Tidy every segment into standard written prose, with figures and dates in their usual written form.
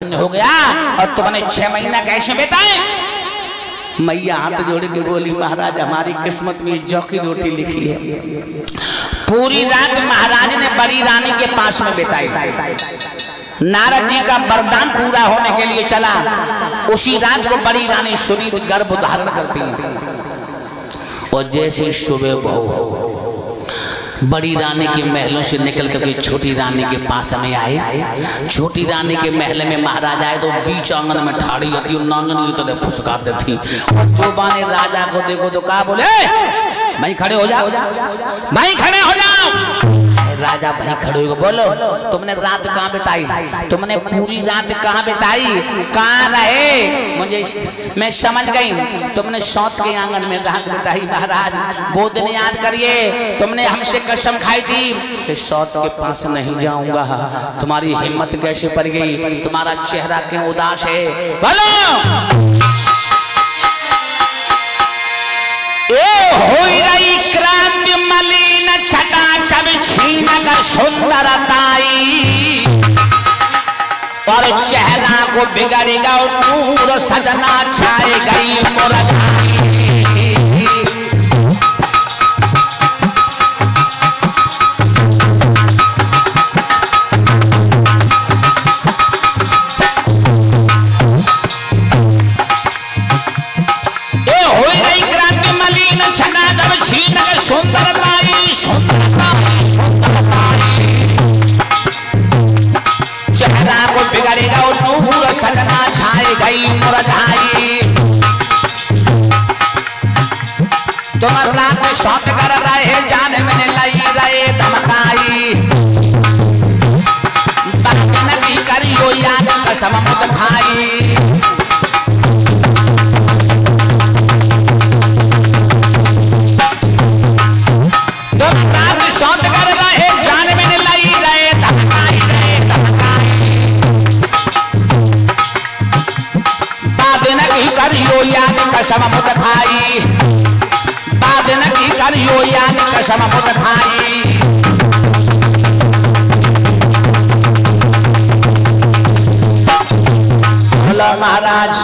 हो गया और तुमने 6 महीना कैसे बिताए? मैया हाथ जोड़ के बोली, महाराज हमारी किस्मत में जौ की रोटी लिखी है। पूरी रात महाराज ने बड़ी रानी के पास में बिताई। नारद जी का वरदान पूरा होने के लिए चला। उसी रात को बड़ी रानी सुनीत गर्भ धारण करती है और जैसे सुबह बहू बड़ी रानी के महलों से निकल करके छोटी रानी के पास में आए। छोटी रानी के महल में महाराज आए तो बीच आंगन में ठाड़ी होती और नांगनी तो फुसकाते थी। और दो बाने राजा को देखो तो कहा बोले, भाई खड़े हो जाओ, भाई खड़े हो जाओ। राजा भाई खड़े हो, बोलो तुमने रात कहाँ बिताई? तुमने पूरी रात कहाँ बिताई? कहाँ रहे? मुझे मैं समझ गई, तुमने सौत के आंगन में रात बिताई। महाराज वो दिन याद करिए, तुमने हमसे कसम खाई थी कि सौत के पास नहीं जाऊंगा। तुम्हारी हिम्मत कैसे पड़ गई? तुम्हारा चेहरा क्यों उदास है? बोलो। होई रही क्रांति मलिन छटा छब छीन का सुंदरताई और चेहरा को बिगड़ेगा नूर सजना छाए गई मुरझाई। सुंदरताई सुंदरताई सुंदरताई चेहरा को बिगड़ेगा और नूर सजना छाए गई मुरझाई। तुम रात सौत कर रहे जान में लाई रहे धमकाई। बात नहीं करियो याद कसम मुझ खाई। सौत कर रहे जान में लाई रहे धमकाई रहे धमकाई। बात नहीं करियो याद कसम मुझ खाई। बात नहीं करियो याद कसम मुझ खाई। बोला महाराज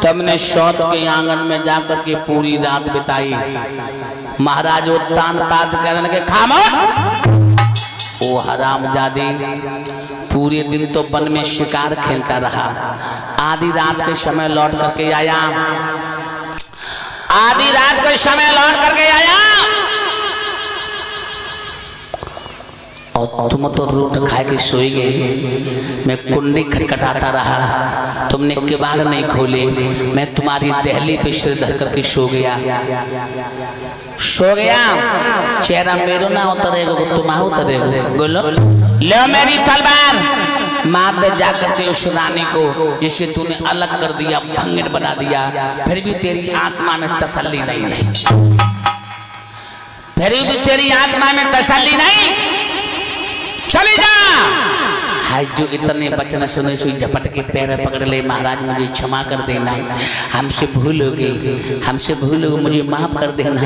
तुमने सौत के आंगन में जाकर के पूरी रात बिताई। महाराज वो तान पात करने के खामोश। वो हरामजादी पूरे दिन तो वन में शिकार खेलता रहा। आधी रात के समय लौट करके आया। आधी रात के समय लौट करके आया और तुम तो रोट खा के सोई गई। मैं कुंडी खटखटाता रहा, तुमने किवाड़ नहीं खोले। मैं तुम्हारी दहली पे सिर धर करके सो गया। चेहरा मेरो ना उतरेगा, तुम उतरेगा। बोलो लो मेरी तलवार मार दे जाकर के उस रानी को जिसे तूने अलग कर दिया, भंगिन बना दिया। फिर भी तेरी आत्मा में तसल्ली नहीं है। फिर भी तेरी आत्मा में तसल्ली नहीं। चली जा। हाय जो इतने वचन सुने सुई झपट के पैर पकड़ ले, महाराज मुझे क्षमा कर देना, हमसे भूल हो गई, हमसे भूल हो, मुझे माफ कर देना।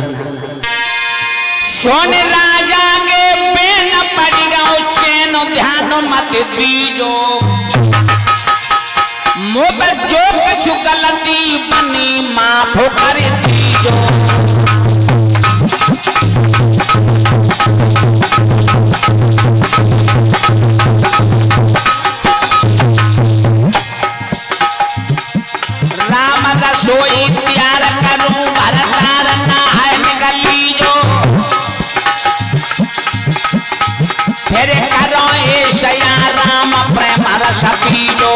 सोने राजा के पेन पड़ेगा चैन ध्यान मत दीजो। मुँह जो कुछ गलती बनी माफ कर दीजो। राम रसोई प्यार करूं भरतार है निकल लीजो। फिर करो ऐशया राम प्रेम रस पीजो।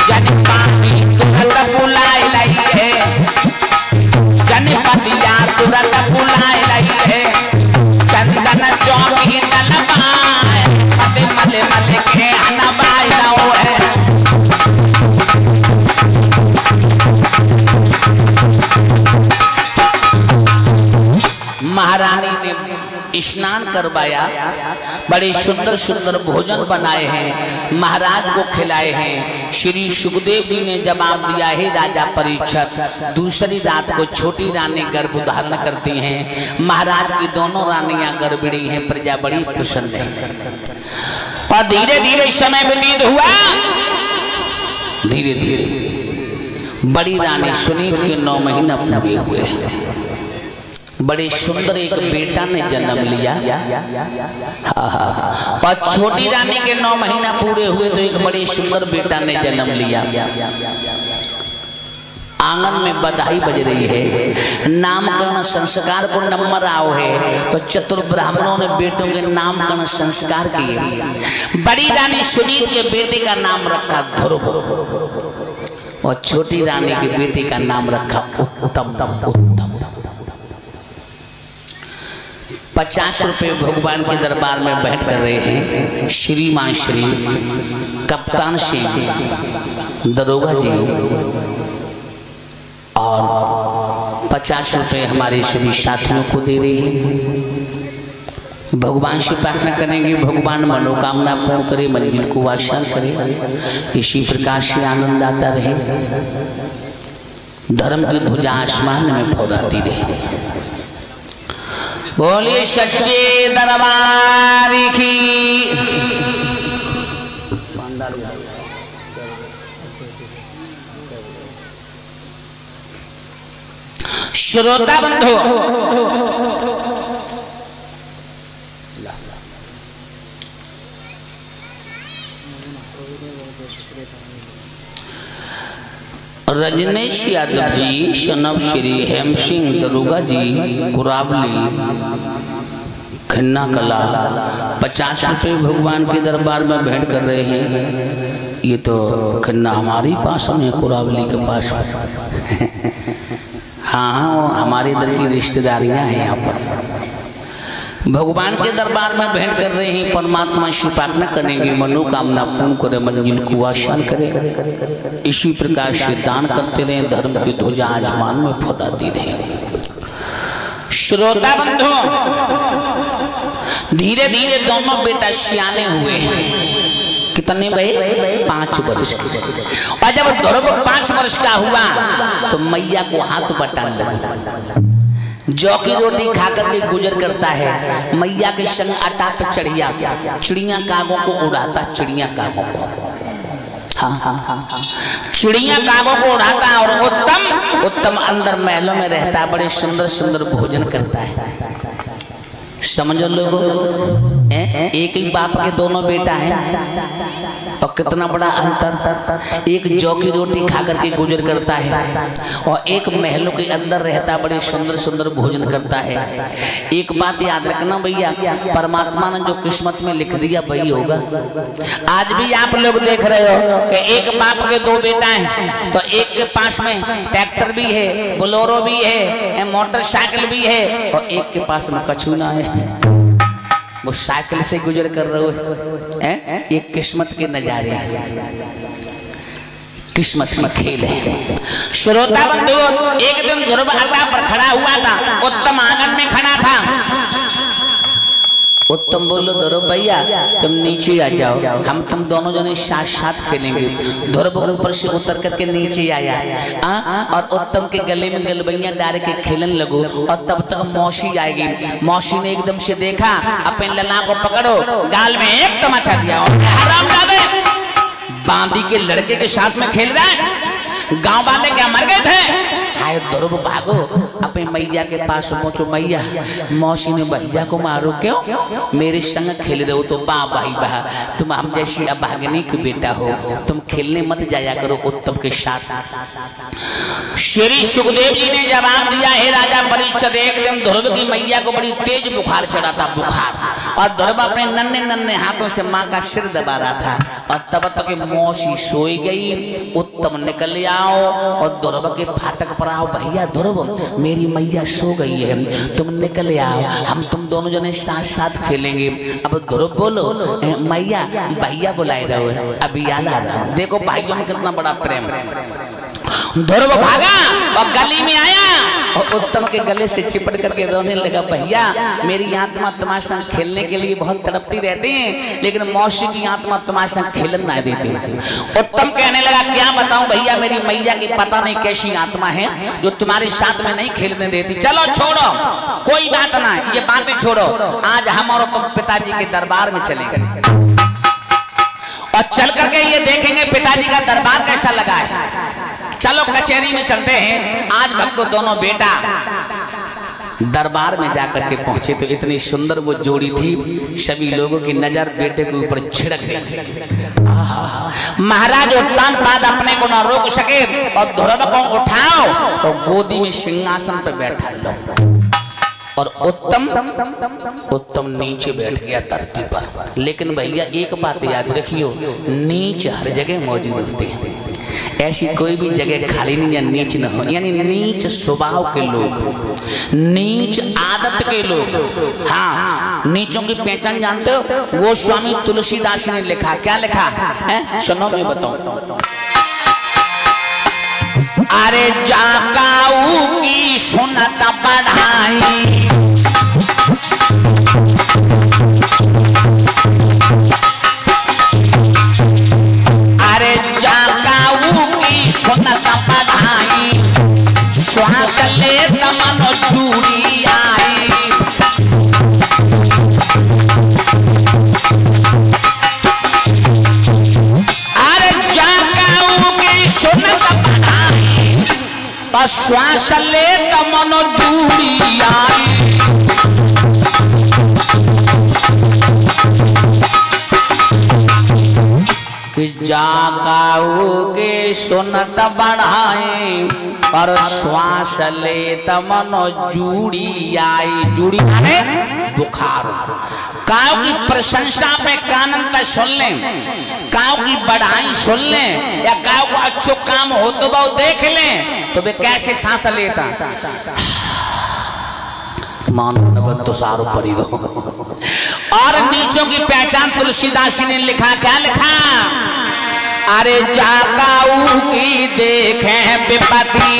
जनपाती तुरंत बुलाए लाई है। जनपतिया तुरंत बुलाए लाई है। चंदन चौकी नलबाए मले मले मले के अनबाई लाओ है। महारानी ने स्नान करवाया, बड़े सुंदर सुंदर भोजन बनाए हैं, महाराज को खिलाए हैं। श्री सुखदेव जी ने जवाब दिया है राजा परीक्षित, दूसरी रात को छोटी रानी गर्भ धारण करती हैं। महाराज की दोनों रानियां गर्भिणी हैं, प्रजा बड़ी प्रसन्न है। और धीरे धीरे समय व्यतीत हुआ। धीरे धीरे बड़ी रानी सुनीत के 9 महीना पूरे हुए। बड़े सुंदर एक बेटा ने जन्म लिया। और छोटी रानी के 9 महीना पूरे हुए तो एक बड़े सुंदर बेटा ने जन्म लिया। आंगन में बधाई बज रही है, नामकरण संस्कार को नंबर आओ है, तो चतुर ब्राह्मणों ने बेटों के नामकरण संस्कार किए। बड़ी रानी सुनीत के बेटे का नाम रखा ध्रुव और छोटी रानी के बेटे का नाम रखा उत्तम। 50 रुपए भगवान के दरबार में बैठ कर रहे हैं श्रीमान श्री कप्तान सिंह दरोगा जी, और 50 रुपए हमारे सभी साथियों को दे रही है। भगवान से प्रार्थना करेंगे, भगवान मनोकामना पूर्ण करे, मंजिल को आसान करे, इसी प्रकार से आनंद आता रहे, धर्म की ध्वजा आसमान में फहराती रहे। बोलिए सच्चे दरबार की। श्रोता बंधु, रजनीश यादव जी, सनब श्री हेम सिंह दरोगा जी, कुरावली खन्ना कला, 50 रुपये भगवान के दरबार में भेंट कर रहे हैं। ये तो खन्ना हमारी पास में, कुरावली के पास। हाँ, हमारे इधर की रिश्तेदारियां हैं यहाँ पर। भगवान के दरबार में भेंट कर रहे हैं, परमात्मा से प्रार्थना करेंगे, मनोकामना पूर्ण करे, मंजिल को आसान करे, इसी प्रकार से दान करते रहे, धर्म की ध्वजा आसमान में फहराती रहे। श्रोता बंधु, धीरे धीरे दोनों बेटा सियाने हुए हैं। कितने भाई? 5 वर्ष के। और जब ध्रुव 5 वर्ष का हुआ तो मैया को हाथ बटाने लगा। जौ की रोटी खाकर के गुजर करता है, मैया के संग आटा पे चिड़िया कागों को उड़ाता, चिड़िया कागों को, हाँ, चिड़िया कागों को उड़ाता। और उत्तम अंदर महलों में रहता, बड़े सुंदर सुंदर भोजन करता है। समझो लोगों, एक ही बाप के दोनों बेटा हैं और कितना बड़ा अंतर। एक जौ की रोटी खा करके गुजर करता है और एक महलों के अंदर रहता, बड़े सुंदर सुंदर भोजन करता है। एक बात याद रखना भैया, परमात्मा ने जो किस्मत में लिख दिया वही होगा। आज भी आप लोग देख रहे हो कि एक बाप के 2 बेटा हैं, तो एक के पास में ट्रैक्टर भी है, बोलेरो भी है, मोटरसाइकिल भी है, और एक के पास में कछु ना है, वो साइकिल से गुजर कर रहे हैं। ये किस्मत के नजारे हैं, किस्मत का खेल है। श्रोता बंधु, एक दिन ध्रुव आटा पर खड़ा हुआ था, उत्तम आंगन में खड़ा था। उत्तम बोलो, ध्रुव भैया तुम नीचे आ जाओ, हम तुम दोनों जने साथ साथ खेलेंगे। ध्रुव ऊपर से उतर करके नीचे आया और उत्तम के गले में गलबैया डाल के खेलने लगो। और तब तक मौसी आएगी। मौसी ने एकदम से देखा, अपने लला को पकड़ो, गाल में एक तमाचा दिया और हरामजादे बांदी के लड़के के साथ में खेल रहा है। गांव वाले क्या मर गए थे? हाय ध्रुव भागो, अपने मैया के पास पहुंचो। मैया, मौसी ने भैया को मारो। क्यों? मेरे संग खेल रहे हो तो बा भाई बा, तुम हम जैसी अभागिनी के बेटा हो, तुम खेलने मत जाया करो उत्तम के साथ। श्री सुखदेव जी ने जवाब दिया, हे राजा परीक्षित, एक दिन ध्रुव की मैया को बड़ी तेज बुखार चढ़ा था, बुखार। और ध्रुव अपने नन्हे नन्हे हाथों से माँ का सिर दबा रहा था। और तब तक मौसी सोई गई। उत्तम निकल आओ और ध्रुव के फाटक पर आओ, भैया ध्रुव मेरी मैया सो गई है, तुम निकल आओ, हम तुम दोनों जने साथ साथ खेलेंगे। अब ध्रुव बोलो, मैया भैया बुलाए रहे, अभी याद आ रहा है। देखो भाइयों में कितना बड़ा प्रेम। ध्रुव भागा और गली में आया और उत्तम के गले से चिपट करके रोने लगा, भैया मेरी आत्मा तुम्हारे संग खेलने के लिए बहुत तड़पती रहती है, लेकिन मौसी की आत्मा तुम्हारे संग खेलने ना देती। उत्तम कहने लगा, क्या बताऊं भैया, मेरी मैया की पता नहीं कैसी आत्मा है जो तुम्हारे साथ में नहीं खेलने देती। चलो छोड़ो, कोई बात ना, ये बातें छोड़ो, आज हम और तुम पिताजी के दरबार में चले गए। और चल करके ये देखेंगे पिताजी का दरबार कैसा लगा है। चलो कचहरी में चलते हैं। आज भक्तों दोनों बेटा दरबार में जाकर के पहुंचे तो इतनी सुंदर वो जोड़ी थी, सभी लोगों की नजर बेटे के ऊपर छिड़क गई। महाराज उत्तान पाद अपने को न रोक सके और ध्रुव को उठाओ और गोदी में सिंहासन पर बैठा लो। और उत्तम नीचे बैठ गया धरती पर। लेकिन भैया एक बात याद रखियो, नीच हर जगह मौजूद होते हैं, ऐसी कोई भी जगह खाली नहीं या नीच न हो। यानी नीच स्वभाव के लोग, नीच आदत के लोग। हाँ, नीचों की पहचान जानते हो? गोस्वामी तुलसीदास ने लिखा, क्या लिखा है सुनो मैं बताऊं। अरे जाकाऊ की सुनत बढ़ाई, अरे जाकाऊ की सुनत बढ़ाई, श्वास ले तमन चूड़ी आई। अरे जाकाऊ की सुनत बढ़ाई, श्वास ले तमन चूड़ी आई। कि जागाओगे सुनत बढ़ाए और श्वास ले तमनो जूड़ी आई। जूड़ी माने बुखार। काव की प्रशंसा पे कानन तक सुन लें, काव की बढ़ाई सुन लें, या काव को अच्छो काम हो तो वो देख लें तो वे कैसे सांस लेता। मानो तो सारो परी हो। और नीचों की पहचान तुलसीदास ने लिखा, क्या लिखा? अरे जाकाऊ की देखें विपत्ति,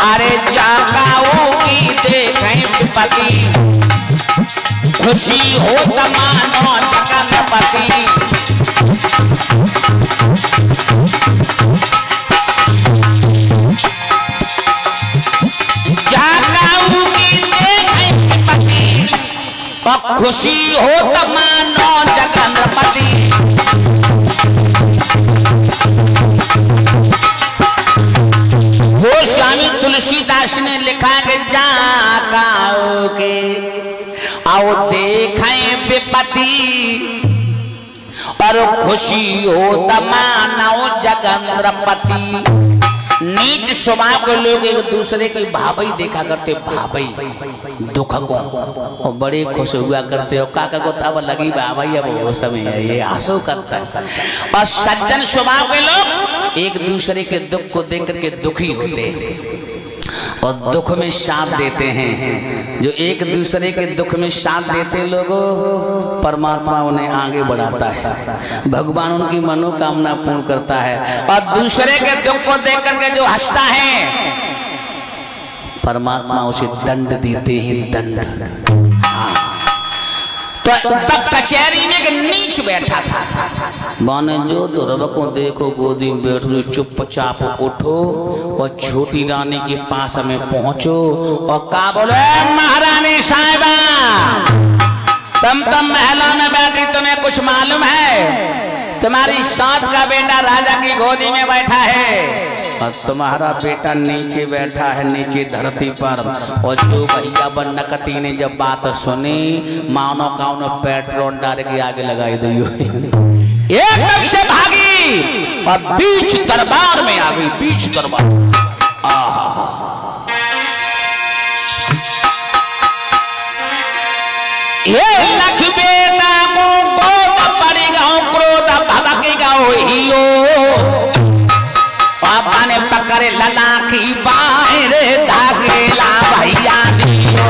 अरे जाकाऊ की देखें विपत्ति, खुशी हो तमानो जगन्पति। जाकाऊ की देखें विपत्ति और खुशी हो तमानो जगन्पति। गोस्वामी तुलसीदास ने लिखा कि जाकाऊ के आओ देखें विपत्ति और खुशी हो तमानो जगन्पति। नीच स्वभाव के लोग एक दूसरे की भावई देखा करते, भावई दुख को, और बड़े खुश हुआ करते हो। काका को तब लगी भावई अब वो समय है, ये आंसू करता है। और सज्जन स्वभाव के लोग एक दूसरे के दुख को देख करके दुखी होते हैं और दुख में साथ देते हैं। जो एक दूसरे के दुख में साथ देते लोगों, परमात्मा उन्हें आगे बढ़ाता है, भगवान उनकी मनोकामना पूर्ण करता है। और दूसरे के दुख को देख करके जो हंसता है, परमात्मा उसे दंड देते हैं, दंड। तो तब कचहरी में एक नीच बैठा था। माने जो ध्रुव को देखो गोदी में बैठ लो, चुपचाप उठो और छोटी रानी के पास में पहुंचो और का बोलो, महारानी साहिबा तुम महला में बैठी, तुम्हें कुछ मालूम है? तुम्हारी साथ का बेटा राजा की गोदी में बैठा है और तुम्हारा बेटा नीचे बैठा है, नीचे धरती पर। और जो भैया बनकटी ने जब बात सुनी, मानो का उन्हें पेट्रोल डाल के आगे लगाई दियो, एकदम से भागी और बीच दरबार में आ गई, बीच दरबार। ये लख बेटा को गोद पड़ेगा, क्रोध भड़केगा हियो, पापा ने पकड़े लला की बाहर धागेला भैया दियो।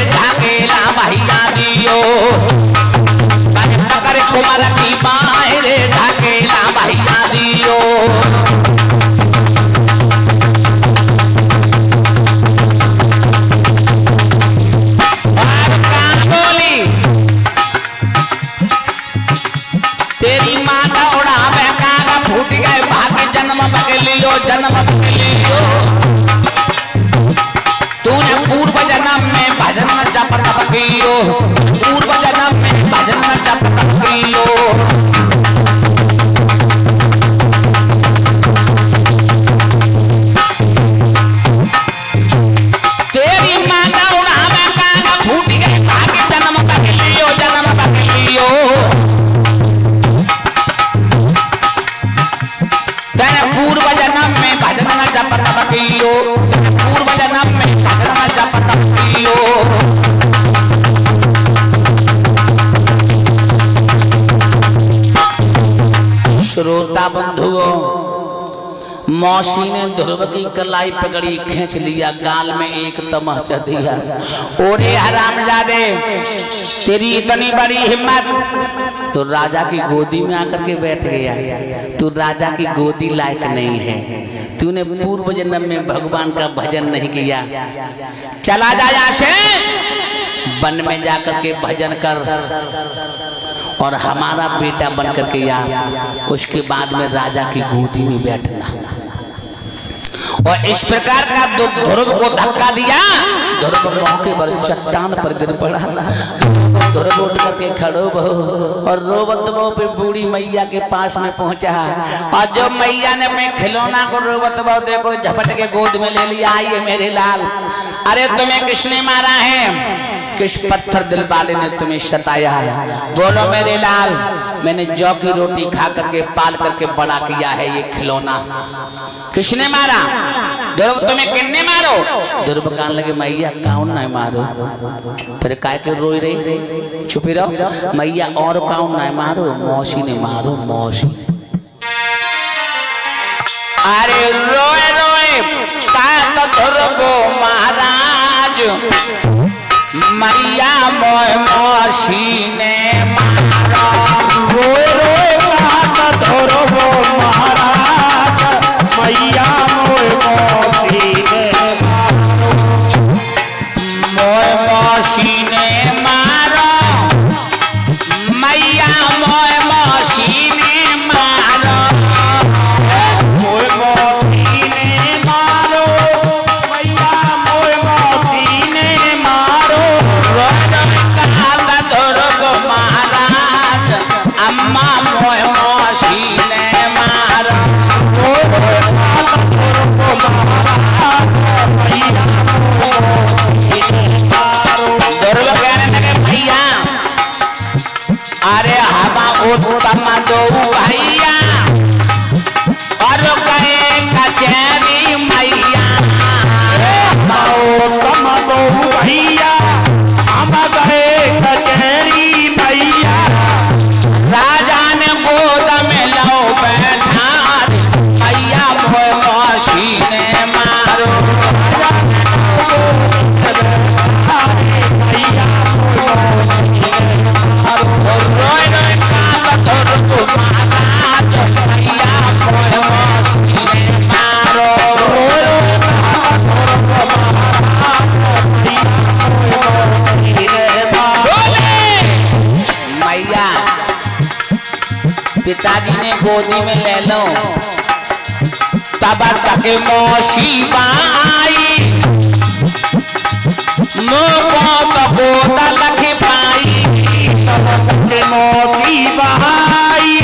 ढकेला जन्म बदलियो, तूने पूर्व जन्म में भजन जप तप कियो, पूर्व जन्म में भजन जप तप कियो। तेरी माता उड़ावे कान फूट गए भाग्य जन्म बदलियो, जन्म बदलियो। तेरे पूर्व जन्म में भजन जप तप कियो, पूर्व जन्म में भजन जप तप कियो। श्रोता बंधुओं, मौसी ने ध्रुव की कलाई पकड़ी, खींच लिया, गाल में एक तमाचा दिया। ओरे हरामजादे, तेरी इतनी बड़ी हिम्मत, तो राजा की गोदी में आकर के बैठ गया। तू राजा की गोदी लायक नहीं है, तूने पूर्व जन्म में भगवान का भजन नहीं किया। चला जा यहाँ से, वन में जाकर के भजन कर और हमारा बेटा बन करके या उसके बाद में राजा की गोदी में बैठना। और इस प्रकार का ध्रुव को धक्का दिया, ध्रुव मौके पर चट्टान पर गिर पड़ा। ध्रुव उठ करके खड़ो बहु और रोवत बहु पे बूढ़ी मैया के पास में पहुंचा। और जो मैया ने अपने खिलौना को रोवत बहु देखो झपट के गोद में ले लिया। आइए मेरे लाल, अरे तुम्हें किसने मारा है? किस पत्थर दिल वाले ने तुम्हें सताया है? बोलो मेरे लाल, मैंने जौ की रोटी खा करके पाल करके बड़ा किया है ये खिलौना। किसने मारा? ध्रुव तुम्हें किन्ने मारो? ध्रुव कहने लगे मैया कौन नहीं मारो। फिर काय के रोई रही? छुपी रहो मैया, और कौन नहीं मारो? मौसी ने मारो, मौसी ने। अरे रोए रोए का ध्रुव महाराज, मैया मोय मौसी ने मारा। रोए रोए का ध्रुव महाराज, मैया मोय मौसी ने मारा। मोय मौसी ने मारा, मैया मोय मौसी ने मारा। मोय मौसी ने मारो, मैया मोय मौसी ने मारो। ध्रुव महाराज, अम्मा मोय मौसी ने मारा। ध्रुव कहने लगे भैया, अरे हवा उत्तम दो भैया, और कहे कचहरी मैया। उत्तम दो भैया, हम कहे कचहरी मैया। राजा ने गोद में लो बैठा, मैया मोय मौसी ने मारो। रोए रोए का ध्रुव महाराज, मैया मोय मौसी ने मारो। मैया पिताजी ने गोदी में ले लो, तब तक मौसी आई, मोको गोद लख पाई। तब तक मौसी आई,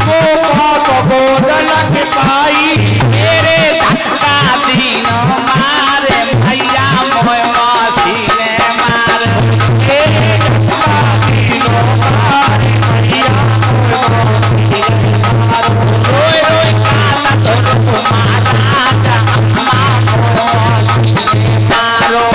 मोको गोद लख पाई। मेरे धक्का दीन मारे, भैया मोय मौसी ने मारे। मेरे धक्का दीन मारे, भैया मोय मौसी ने मारे। रोए रोए काला ध्रुव महाराज, अम्मा मोय मौसी ने मारो।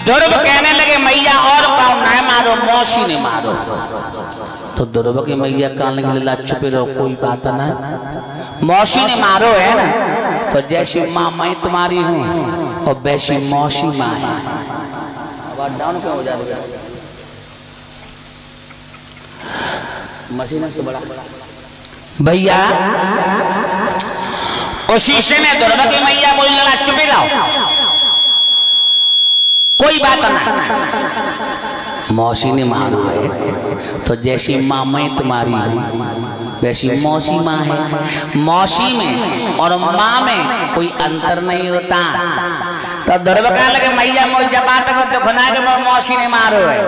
ध्रुव कहने लगे मैया और कौन नहीं मारो, मौसी ने मारो। तो ध्रुव की मैया कहने लगे चुपे रहो, कोई बात ना, मौसी ने मारो है ना। तो जैसी माँ मैं तुम्हारी हूँ और वैसी मौसी माँ है। डाउन क्यों हो जा रहा है? मशीन से बड़ा भैया उसी से में दुर्गा मैया बोल लगा चुप रहो, कोई बात ना। मौसी ने मारू है तो जैसी माँ मैं तुम्हारी हूँ वैसी मौसी माँ है। मौसी में और माँ में कोई अंतर नहीं होता। तो दुर्गा कहा लगे मैया मोई जबात को दुखना के वो मौसी ने मारो है,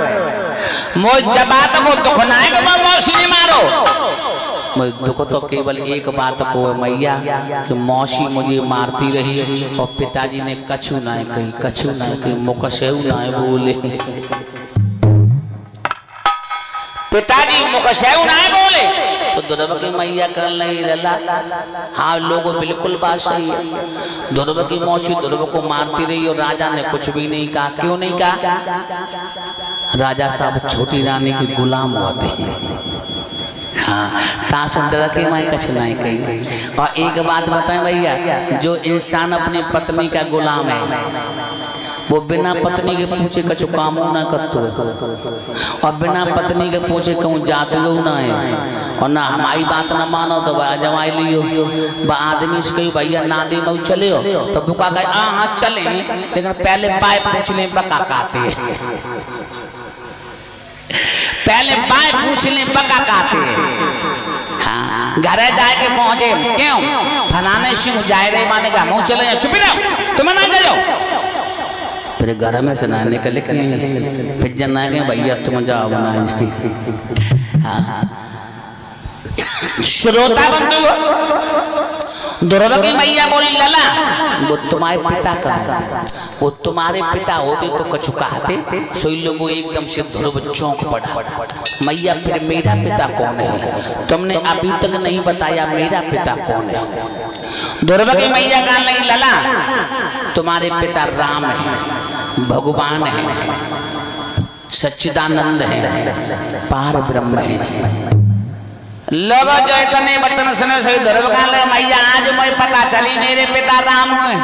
मोई जबात को दुखना है कि वो मौसी ने मारो। मुझे दुख तो केवल एक बात को है मैया कि मौसी मुझे मारती रही और पिताजी ने कछु ना कही, कछु ना कही, मुकसेऊ ना बोले, पिताजी मुकसेऊ ना बोले। तो दुर्गा की मैया कर नहीं लला। हाँ लोगों बिल्कुल बात सही है। दुर्गा की मौसी दुर्गा को मारती रही और राजा ने कुछ भी नहीं कहा। क्यों नहीं कहा? राजा साहब छोटी रानी के गुलाम होते हैं। हाँ तासुंदर के मैं कछ नहीं कही। और एक बात बताएं भैया, जो इंसान अपनी पत्नी का गुलाम है वो बिना पत्नी के पूछे कछु कामो ना करतो और बिना पत्नी के पूछे कहूँ जातो ना है। और ना हमारी बात ना मानो तो जमाई लियो आदमी से कही भैया ना दे मऊ चले हो तो बुका कहे हाँ चले, लेकिन पहले पाए पूछ ले बका काते, पहले पाए पूछ ले बका काते। हाँ घर जाए के पहुंचे क्यों फलाने सिंह जाए रहे माने का मुँह चले चुप रहो तुम ना जाओ। फिर घर में से ना निकल के फिर जना के भैया तुम जाओ बनाए। हाँ श्रोता बंधु दुर्गा की मैया बोली लला वो तुम्हारे पिता का है, वो तुम्हारे पिता होते तो कछु कहते। सोई लोगों एकदम से ध्रुव चौंक पड़ा। मैया फिर मेरा पिता कौन है? तुमने अभी तक नहीं बताया मेरा पिता कौन है। दुर्गा की मैया कहने लगी लला तुम्हारे पिता राम है, भगवान है, सच्चिदानंद है, पार ब्रह्म है। लोग जो इतने बच्चन सुने सही दुर्गा मैया आज मुझे पता चली मेरे पिता राम हुए।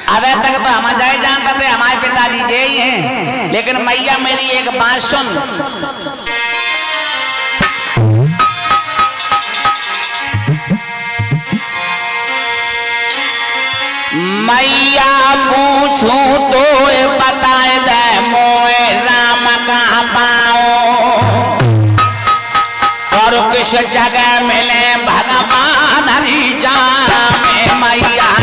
अबे तक तो हम जाए जानते थे हमारे पिताजी जे ही हैं, लेकिन मैया मेरी एक बात सुन। मैया पूछूं तो बताए दे मोए राम कहाँ पाओ और किस जगह मिले भगवान हरि जामे मैया।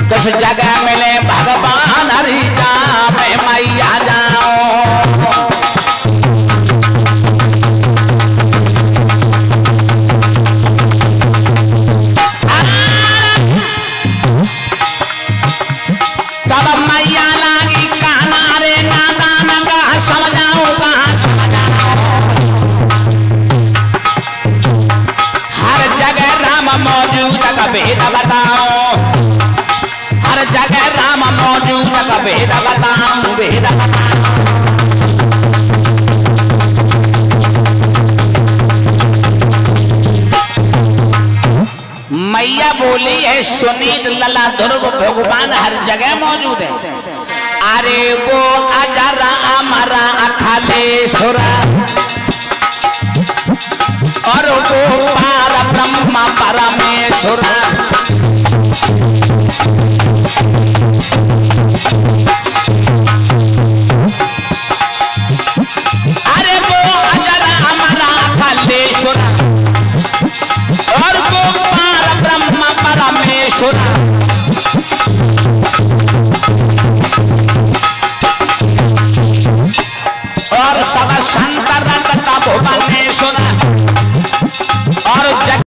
किस जगह मिले भगवान हरि जामे मैया जाओ। तब मैया लागी काना रे नादान का समझाऊंगा हर जगह राम मौजूद का भेद बताओ, हर जगह राम मौजूद का भेद बताऊं भेद बताऊं। मैया बोली है सुनीत लला ध्रुव भगवान हर जगह मौजूद है। अरे वो अजरा अमरा अखिलेश्वर और वो पार ब्रह्म परमेश्वर